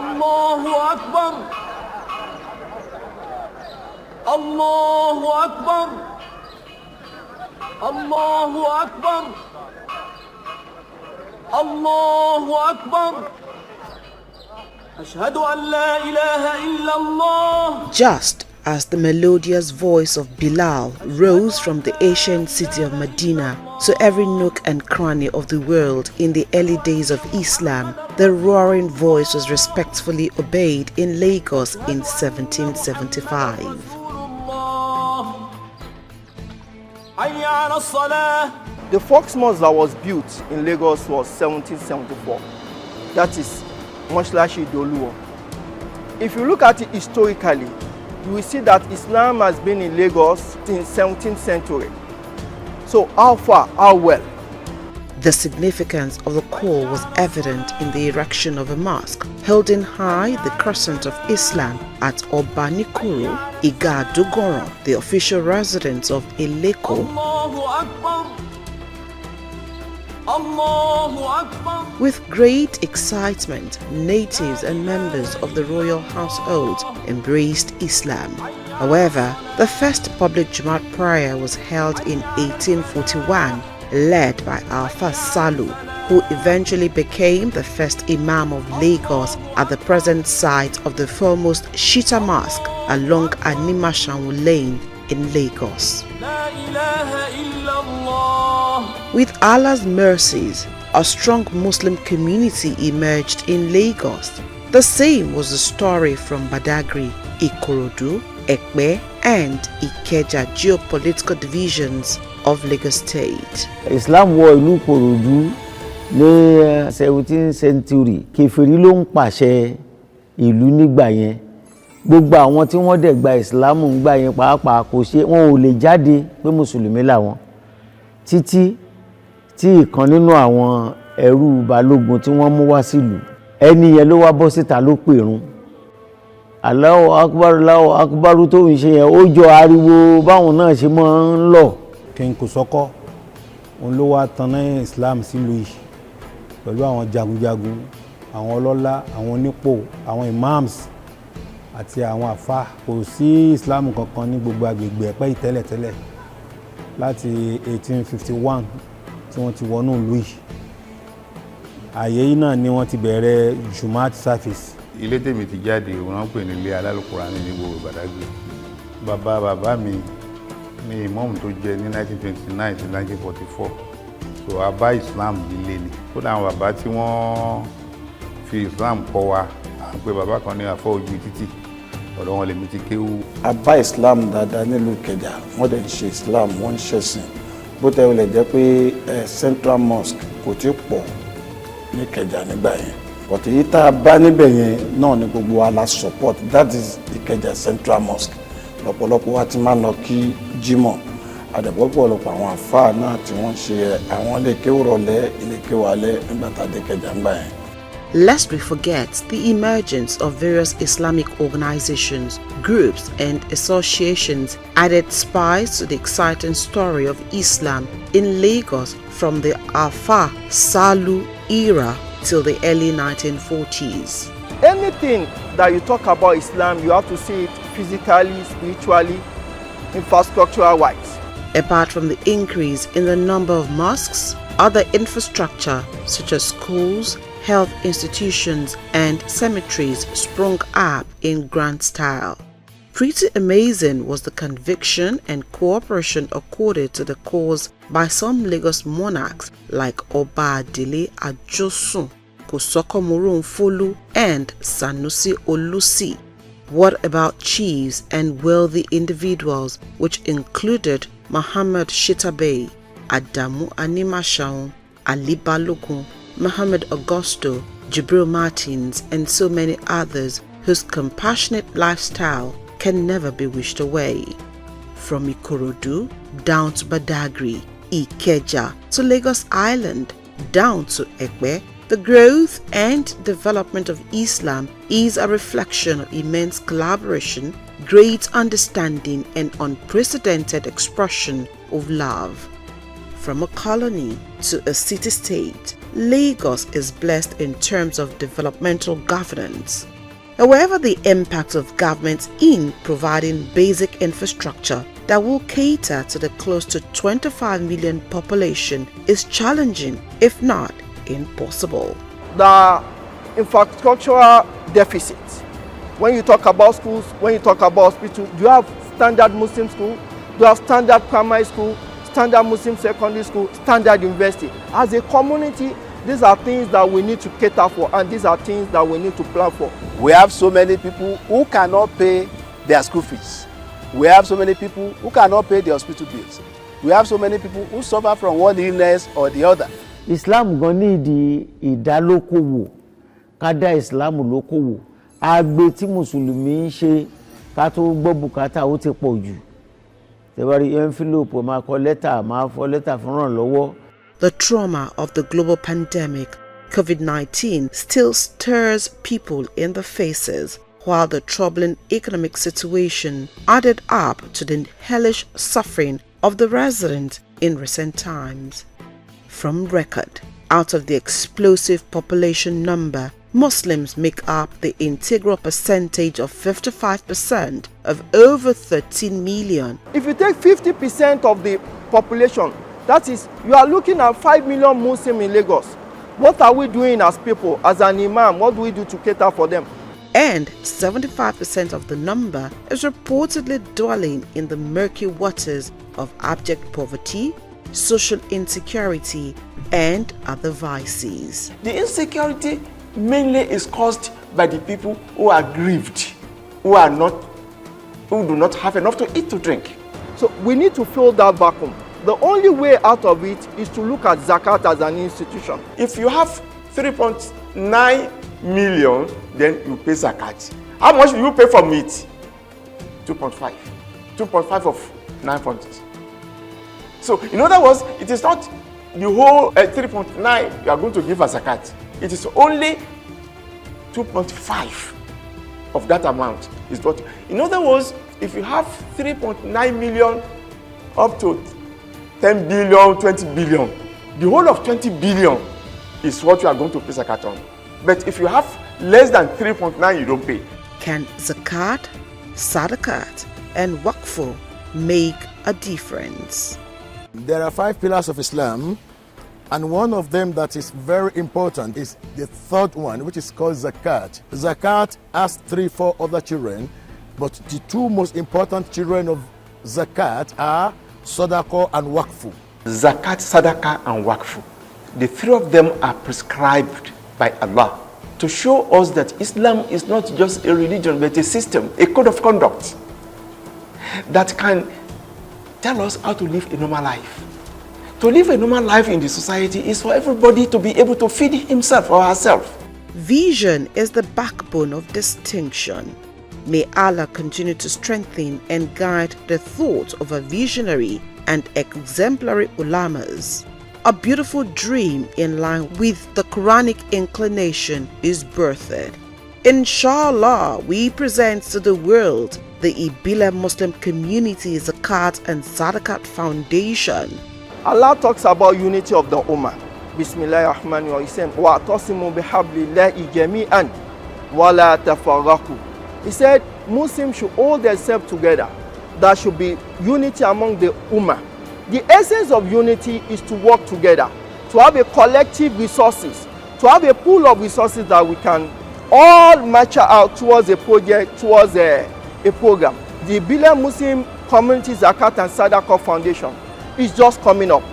Allahu Akbar. Allahu Akbar. Allahu Akbar. Allahu Akbar. Ashhadu an la ilaha illallah. Just as the melodious voice of Bilal rose from the ancient city of Medina to every nook and cranny of the world in the early days of Islam, the roaring voice was respectfully obeyed in Lagos in 1775. The first mosque that was built in Lagos was 1774. That is Moshlashi Doluo. If you look at it historically, you will see that Islam has been in Lagos since 17th century. So how far, how well? The significance of the call was evident in the erection of a mosque, holding high the crescent of Islam at Obanikoro, Igadogoron, the official residence of Eleko. Allahu Akbar. Allahu Akbar. With great excitement, natives and members of the royal household embraced Islam. However, the first public Jumat prayer was held in 1841, led by Alpha Salu, who eventually became the first Imam of Lagos at the present site of the foremost Shita Mosque along Animashawu Lane in Lagos. La ilaha illallah. With Allah's mercies, a strong Muslim community emerged in Lagos. The same was the story from Badagry, Ikorodu, Ekpe, and Ikeja geopolitical divisions of Lagos State. Islam wọ ìlú Ìkòròdú ní 17th century. Kèfèrí ló ń pàṣẹ ìlú nígbà yẹn. Gbogbo àwọn tí wọ́n dẹ̀ gba Islam nígbà yẹn pàápàá kò ṣe wọn ò lè jáde pé mùsùlùmí làwọn. Títí tí ìkan nínú àwọn ẹrú balógun tí wọ́n mú wá sílùú, ẹni yẹn ló wá bọ́ síta ló pèrún. Allahu Akbar, Allahu Akbar tó ń ṣe yẹn ó jọ ariwo báwọn náà ṣe máa ń lọ. King Kòsọ́kọ́ òun ló wá tanná Islam sílùú yìí pẹ̀lú àwọn jagunjagun, àwọn ọlọ́lá, àwọn onípò, àwọn imams àti àwọn àfáà. Kò sí Islam kankan ní gbogbo agbègbè Ẹ̀pẹ́ yìí tẹ́lẹ̀tẹ́lẹ̀ láti 1851 tí wọ́n ti wọnú ìlú yìí. Àyè yìí náà ni wọ́n ti bẹ̀rẹ̀ Jumat service. Ilé tèmi ti jáde wọ́n pè ní ilé Alálùkùránì ní gbogbo Badagry. Bàbá mi ní ìmáàmù tó jẹ ní 1929 sí 1944. So a bá Islam líle ni. Kódà àwọn bàbá tí wọ́n fi Islam kọ́ wa, à ń pè bàbá kan ní àfọ́ ojú títì, ọ̀dọ̀ wọn lèmi ti kéwú. A bá Islam dáadáa nílùú Ìkẹjà, wọ́n dẹ̀ ń ṣe Islam, wọ́n ń ṣẹ̀sìn. Bó tẹ́ wọlé jẹ́ pé Central Mosque kò tí pọ̀ ní Ìkẹjà nígbà yẹn. But èyí tá a bá níbẹ̀ yẹn náà ni gbogbo wa la support, that is Ìkẹjà Central Mosque. Lọ́pọ̀lọpọ̀ wa ti máa lọ kí Jímọ̀. Àdẹ̀pọ̀lọpọ̀ àwọn àfáà náà tí wọ́n ṣe àwọn ilé kéwú rọ̀lẹ́, ilé kéwú alẹ́ nígbà tá a dé Ìkẹjà nígbà yẹn. Lest we forget the emergence of various Islamic organizations, groups, and associations added spice to the exciting story of Islam in Lagos from the Alpha Salu era till the early 1940s. Anything that you talk about Islam, you have to see it physically, spiritually, infrastructure-wise. Apart from the increase in the number of mosques, other infrastructure such as schools, health institutions, and cemeteries sprung up in grand style. Pretty amazing was the conviction and cooperation accorded to the cause by some Lagos monarchs like Oba Adile Ajosun, Kosoko Morunfolu, and Sanusi Olusi. What about chiefs and wealthy individuals, which included Muhammad Shitabe, Adamu Animashaun, Ali Balogun, Muhammad Augusto, Jibril Martins, and so many others whose compassionate lifestyle can never be wished away. From Ikorodu down to Badagry, Ikeja to Lagos Island, down to Ekpe, the growth and development of Islam is a reflection of immense collaboration, great understanding, and unprecedented expression of love. From a colony to a city-state, Lagos is blessed in terms of developmental governance. However, the impact of governments in providing basic infrastructure that will cater to the close to 25 million population is challenging, if not impossible. The infrastructural deficit. When you talk about schools, when you talk about hospitals, do you have standard Muslim school? Do you have standard primary school, standard Muslim secondary school, standard university? As a community, these are things that we need to cater for, and these are things that we need to plan for. We have so many people who cannot pay their school fees. We have so many people who cannot pay their hospital bills. We have so many people who suffer from one illness or the other. Islam gan ní ìdálókòwò, ká dá Islam lókòwò. Agbe tí Mùsùlùmí ń ṣe ká tó gbọ́ bùkátà ó ti pọ̀ jù. Tẹ́bárí envelope máa kọ lẹ́tà, máa fọ lẹ́tà fún ìrànlọ́wọ́. The trauma of the global pandemic, COVID-19, still stirs people in the faces, while the troubling economic situation added up to the hellish suffering of the residents in recent times. From record, out of the explosive population number, Muslims make up the integral percentage of 55% of over 13 million. If you take 50% of the population, that is, you are looking at 5 million Muslims in Lagos. What are we doing as people, as an imam? What do we do to cater for them? And 75% of the number is reportedly dwelling in the murky waters of abject poverty, social insecurity, and other vices. The insecurity mainly is caused by the people who are grieved, who do not have enough to eat, to drink. So we need to fill that vacuum. The only way out of it is to look at Zakat as an institution. If you have 3.9 million, then you pay Zakat. How much do you pay from it? 2.5. 2.5 of 9 points. So, in other words, it is not the whole 3.9 you are going to give as Zakat. It is only 2.5 of that amount is what. In other words, if you have 3.9 million up to 10 billion, 20 billion, the whole of 20 billion is what you are going to pay Zakat on. But if you have less than 3.9, you don't pay. Can Zakat, Sadaqah, and Waqf make a difference? There are 5 pillars of Islam, and one of them that is very important is the third one, which is called Zakat. Zakat has 3-4 other children, but the 2 most important children of Zakat are Sadaqah and Waqf. Zakat, Sadaqah, and Waqf. The 3 of them are prescribed by Allah to show us that Islam is not just a religion, but a system, a code of conduct that can tell us how to live a normal life. To live a normal life in the society is for everybody to be able to feed himself or herself. Vision is the backbone of distinction. May Allah continue to strengthen and guide the thoughts of a visionary and exemplary ulamas. A beautiful dream in line with the Quranic inclination is birthed. Inshallah, we present to the world the Ibile Muslim Community Zakat and Sadaqah Foundation. Allah talks about unity of the Ummah. Bismillahirrahmanirrahim. Wa tasimu bihablillahi jami'an wa la tafarraqu. He said Muslims should hold themselves together. There should be unity among the Ummah. The essence of unity is to work together, to have a collective resources, to have a pool of resources that we can all match out towards a project, towards a program. The Ibile Muslim Community Zakat and Sadaqah Foundation is just coming up.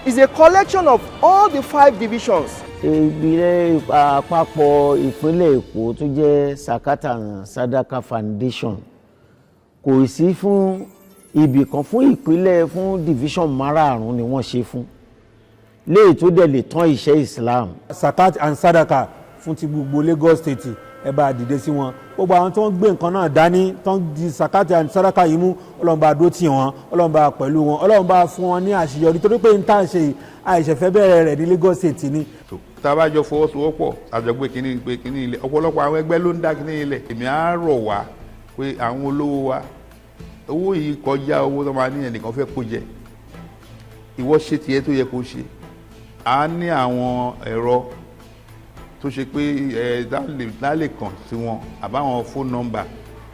It's a collection of all the 5 divisions. Ibile àpapọ̀ ìpínlẹ̀ Èkó tó jẹ́ Zakat and Sadaqah Foundation kò sí fún ibì kan, fún ìpínlẹ̀, fún division márààrún ni wọ́n ṣe fún léyìí tó dẹ̀ lè tán iṣẹ́ Islam. Zakat and Sadaqah fún ti gbogbo Lagos State ẹ bá dìde sí wọn. Gbogbo àwọn tó ń gbé nǹkan náà dání tó ń di Zakat and Sadaqah yìí mú, Ọlọ́run bá dó tì wọ́n, Ọlọ́run bá pẹ̀lú wọn, Ọlọ́run bá fún wọn ní àṣeyọrí torí pé n tá ṣe àìṣẹ̀fẹ́ bẹ̀rẹ̀ rẹ̀ ní Lagos State ni. Tá a bá jọ fọwọ́sowọ́pọ̀ àjọgbé kínní ilẹ̀, ọ̀pọ̀lọpọ̀ àwọn ẹgbẹ́ ló ń dá kínní ilẹ̀. Èmi á rọ̀ wá pé àwọn olówó wa owó yìí kọjá owó tó máa ní ẹnìkan fẹ́ kó jẹ. Ìwọ ṣe tiẹ̀ tó yẹ kó ṣe. A ní àwọn ẹ̀rọ tó ṣe pé lálẹ́ kàn sí wọn àbáwọn phone number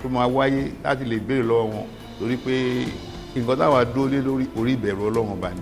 tó máa wáyé láti lè béèrè lọ́wọ́ wọn torí pé nǹkan táwa dúró lé lórí orí ìbẹ̀rù Ọlọ́run ọba ni.